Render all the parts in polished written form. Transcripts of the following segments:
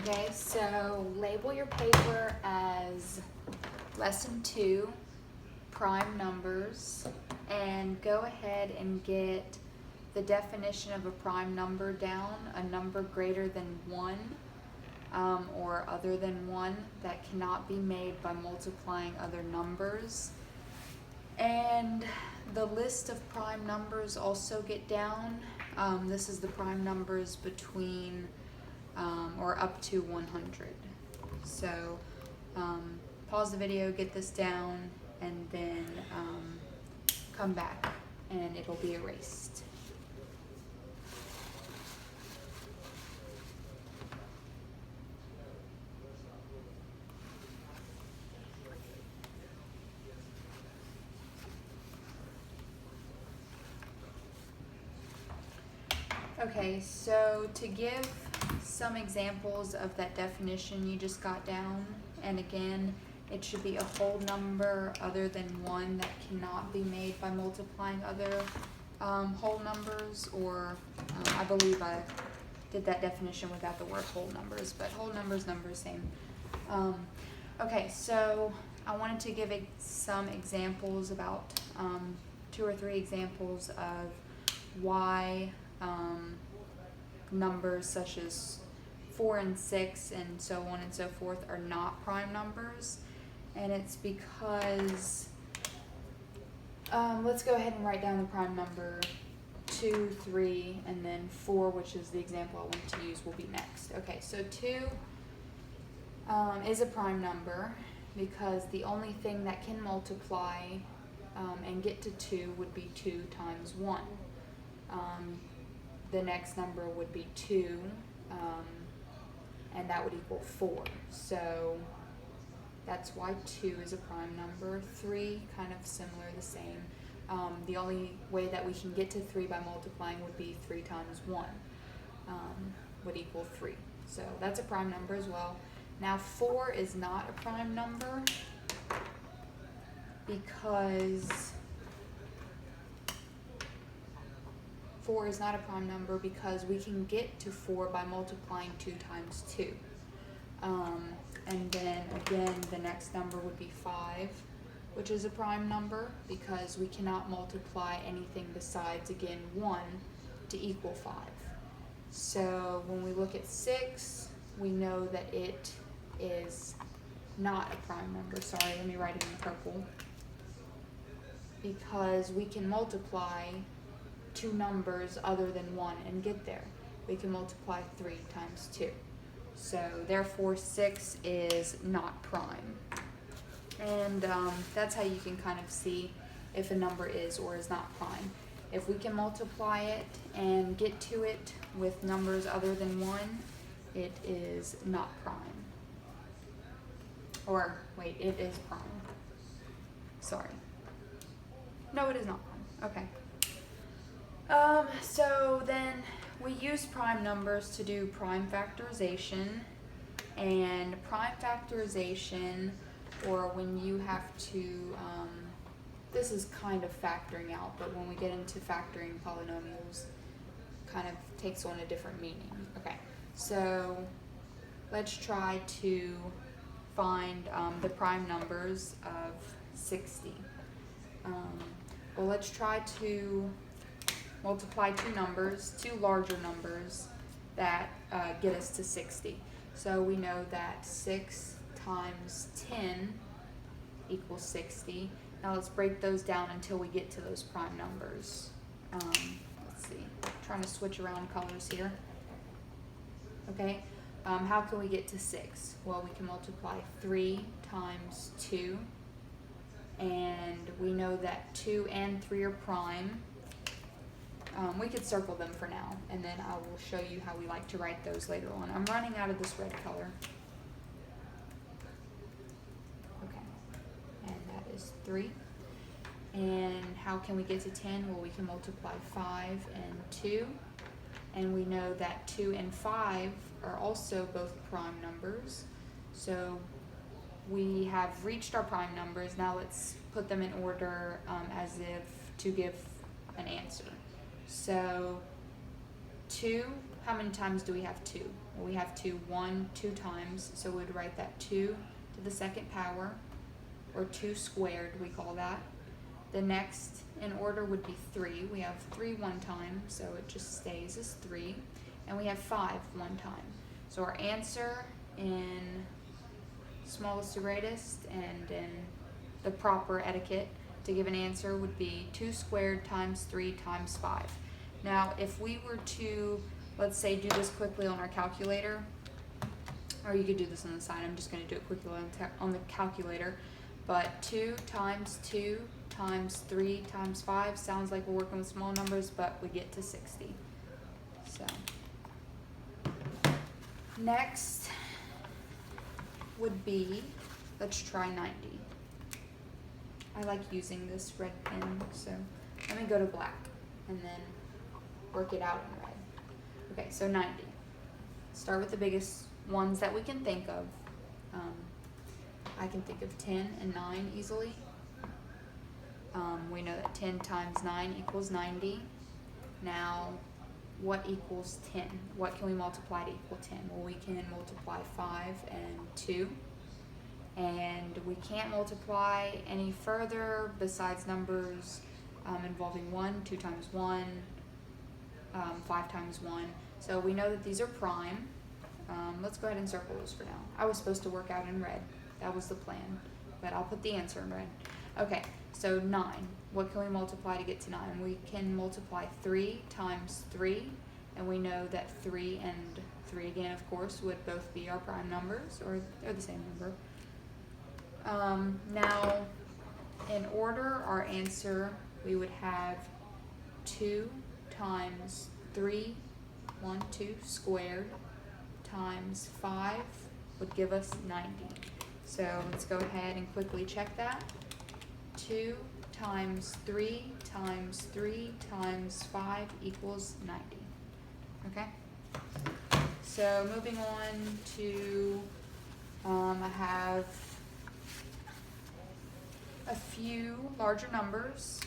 Okay, so label your paper as lesson 2, prime numbers, and go ahead and get the definition of a prime number down, a number greater than 1 or other than 1 that cannot be made by multiplying other numbers. And the list of prime numbers also get down. This is the prime numbers between or up to 100. So pause the video, get this down, and then come back and it'll be erased. Okay, so to give some examples of that definition you just got down, and again, it should be a whole number other than 1 that cannot be made by multiplying other whole numbers, or I believe I did that definition without the word whole numbers, but whole numbers, same. Okay, so I wanted to give some examples about 2 or 3 examples of why numbers such as 4 and 6 and so on and so forth are not prime numbers. And it's because let's go ahead and write down the prime number 2, 3, and then 4, which is the example I want to use, will be next. Okay, so 2 is a prime number because the only thing that can multiply and get to 2 would be 2 times 1. The next number would be 2, and that would equal 4. So that's why 2 is a prime number. 3, kind of similar, the same. The only way that we can get to 3 by multiplying would be 3 times 1 would equal 3. So that's a prime number as well. Now 4 is not a prime number because 4 is not a prime number because we can get to 4 by multiplying 2 times 2. And then again, the next number would be 5, which is a prime number because we cannot multiply anything besides, again, 1 to equal 5. So when we look at 6, we know that it is not a prime number. Sorry, let me write it in purple. Because we can multiply 2 numbers other than 1 and get there. We can multiply 3 times 2. So therefore 6 is not prime. And that's how you can kind of see if a number is or is not prime. If we can multiply it and get to it with numbers other than 1, it is not prime. Or wait, it is prime. Sorry. No, it is not prime. Okay. So then we use prime numbers to do prime factorization, and prime factorization, or when you have to, this is kind of factoring out, but when we get into factoring polynomials, kind of takes on a different meaning. Okay, so let's try to find the prime numbers of 60. Well, let's try to multiply 2 numbers, 2 larger numbers that get us to 60. So we know that 6 times 10 equals 60. Now let's break those down until we get to those prime numbers. Let's see, I'm trying to switch around colors here. Okay, how can we get to 6? Well, we can multiply 3 times 2, and we know that 2 and 3 are prime. We could circle them for now, and then I will show you how we like to write those later on. I'm running out of this red color. Okay, and that is 3. And how can we get to 10? Well, we can multiply 5 and 2, and we know that 2 and 5 are also both prime numbers. So we have reached our prime numbers. Now let's put them in order as if to give an answer. So 2 how many times do we have 2? Well, we have 2 times, so we'd write that 2 to the second power, or 2 squared, we call that. The next in order would be 3. We have 3 one time, so it just stays as 3. And we have 5 one time. So our answer in smallest to greatest and in the proper etiquette to give an answer would be 2 squared times 3 times 5. Now, if we were to, let's say, do this quickly on our calculator, or you could do this on the side, I'm just going to do it quickly on the calculator, but 2 times 2 times 3 times 5 sounds like we're working with small numbers, but we get to 60. So, next would be, let's try 90. I like using this red pen, so let me go to black and then work it out in red. Okay, so 90. Start with the biggest ones that we can think of. I can think of 10 and 9 easily. We know that 10 times 9 equals 90. Now, what equals 10? What can we multiply to equal 10? Well, we can multiply 5 and 2. And we can't multiply any further besides numbers involving 1, 2 times 1, 5 times 1. So we know that these are prime. Let's go ahead and circle those for now. I was supposed to work out in red. That was the plan. But I'll put the answer in red. Okay, so 9. What can we multiply to get to 9? We can multiply 3 times 3. And we know that 3 and 3 again, of course, would both be our prime numbers, or they're the same number. Now, in order, our answer, we would have 2 times 3, 1, 2 squared, times 5 would give us 90. So let's go ahead and quickly check that. 2 times 3 times 3 times 5 equals 90. Okay? So moving on to, I have a few larger numbers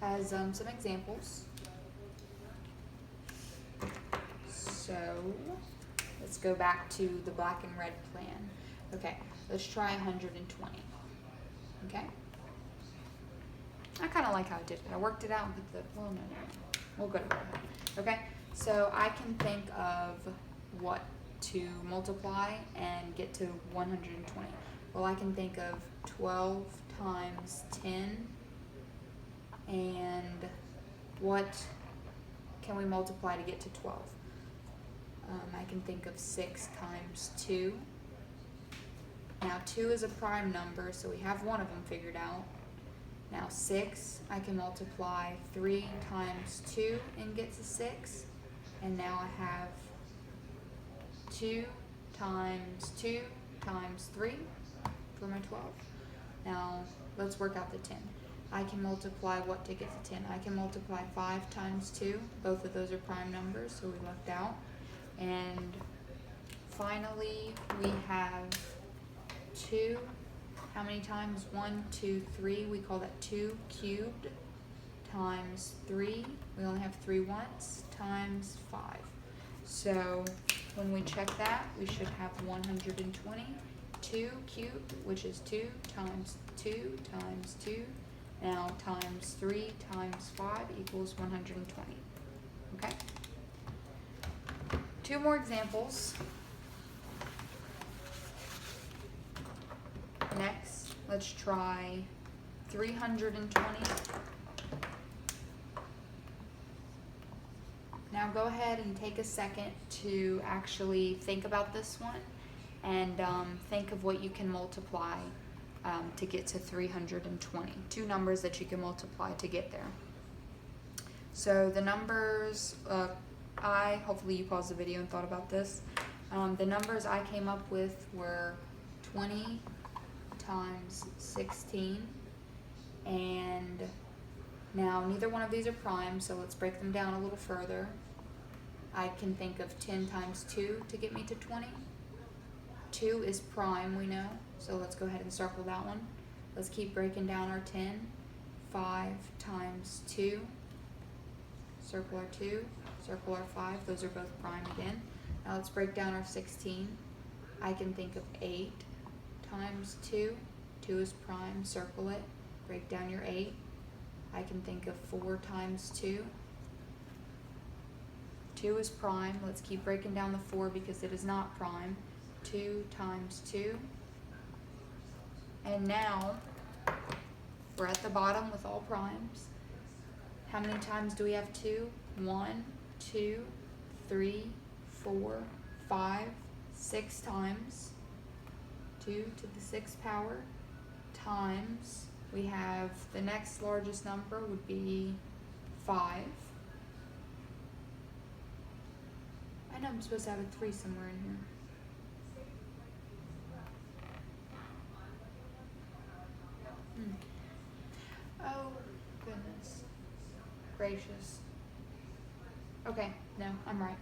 as some examples. So let's go back to the black and red plan. Okay, let's try 120. Okay? I kind of like how I did it. I worked it out and put the, well, no. We'll go to red. Okay, so I can think of what to multiply and get to 120. Well, I can think of 12 times 10, and what can we multiply to get to 12? I can think of 6 times 2. Now 2 is a prime number, so we have one of them figured out. Now 6, I can multiply 3 times 2 and get to 6. And now I have 2 times 2 times 3 for my 12. Now let's work out the 10. I can multiply what to get to 10? I can multiply 5 times 2. Both of those are prime numbers, so we left out. And finally, we have 2. How many times? 1, 2, 3. We call that 2 cubed times 3. We only have 3 once, times 5. So when we check that, we should have 120. 2 cubed, which is 2 times 2 times 2. Now times 3 times 5 equals 120. Okay? 2 more examples. Next, let's try 320. Now go ahead and take a second to actually think about this one and think of what you can multiply to get to 320. 2 numbers that you can multiply to get there. So the numbers, hopefully you paused the video and thought about this. The numbers I came up with were 20 times 16, and now neither one of these are prime, so let's break them down a little further. I can think of 10 times 2 to get me to 20. 2 is prime, we know, so let's go ahead and circle that one. Let's keep breaking down our 10. 5 times 2. circle our 2, circle our 5. Those are both prime again. Now let's break down our 16. I can think of 8 times 2. 2 is prime, circle it. Break down your 8. I can think of 4 times 2. 2 is prime. Let's keep breaking down the 4 because it is not prime. 2 times 2. And now we're at the bottom with all primes. How many times do we have 2? 1, 2, 3, 4, 5, 6 times. 2 to the 6th power times, we have the next largest number would be 5. I know I'm supposed to have a 3 somewhere in here. Oh, goodness gracious. Okay, no, I'm right.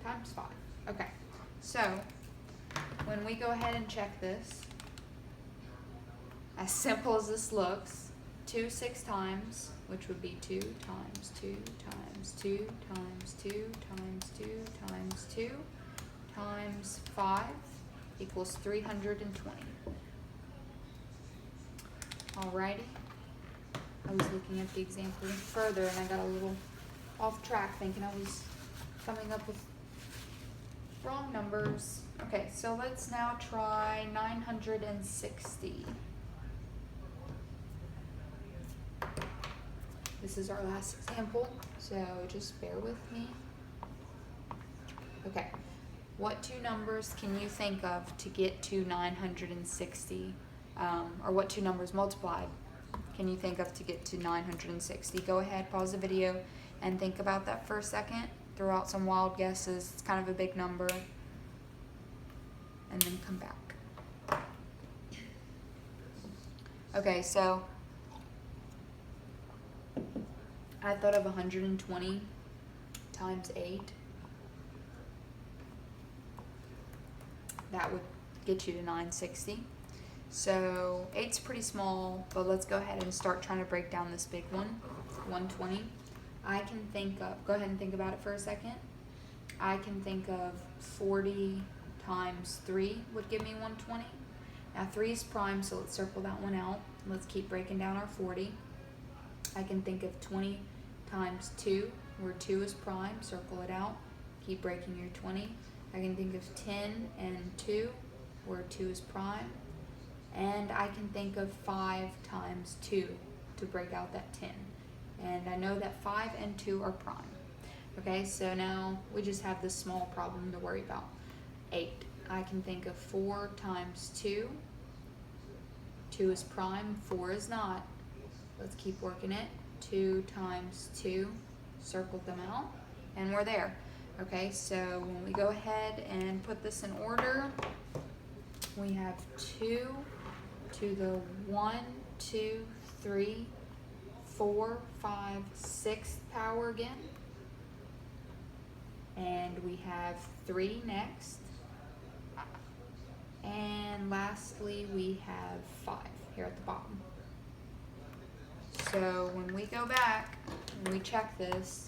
Times 5. Okay, so when we go ahead and check this, as simple as this looks, 2 6 times, which would be 2 times 2 times 2 times 2 times 2 times 2 times 5 equals 320. Alrighty. I was looking at the example further and I got a little off track thinking I was coming up with wrong numbers. Okay, so let's now try 960. This is our last example, so just bear with me. Okay, what 2 numbers can you think of to get to 960? Or what 2 numbers multiplied can you think of to get to 960? Go ahead, pause the video, and think about that for a second. Throw out some wild guesses. It's kind of a big number. And then come back. Okay, so I thought of 120 times 8. That would get you to 960. So 8's pretty small, but let's go ahead and start trying to break down this big one, 120. I can think of, go ahead and think about it for a second. I can think of 40 times 3 would give me 120. Now 3 is prime, so let's circle that one out. Let's keep breaking down our 40. I can think of 20 times 2, where 2 is prime, circle it out. Keep breaking your 20. I can think of 10 and 2, where 2 is prime. And I can think of 5 times 2 to break out that 10. And I know that 5 and 2 are prime. Okay, so now we just have this small problem to worry about. 8. I can think of 4 times 2. 2 is prime, 4 is not. Let's keep working it. 2 times 2, circled them out, and we're there. Okay, so when we go ahead and put this in order, we have 2 to the 1, 2, 3, 4, 5, 6th power again. And we have 3 next. And lastly, we have 5 here at the bottom. So when we go back and we check this,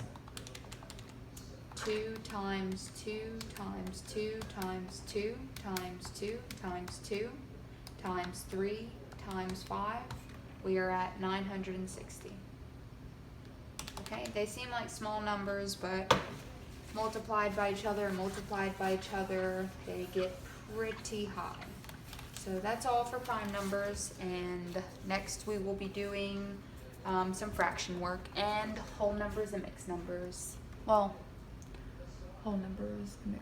2 times 2 times 2 times 2 times 2 times 2 times 3 times 5, we are at 960. Okay, they seem like small numbers, but multiplied by each other and multiplied by each other, they get pretty high. So that's all for prime numbers, and next we will be doing some fraction work and whole numbers and mixed numbers. Well, whole numbers and mixed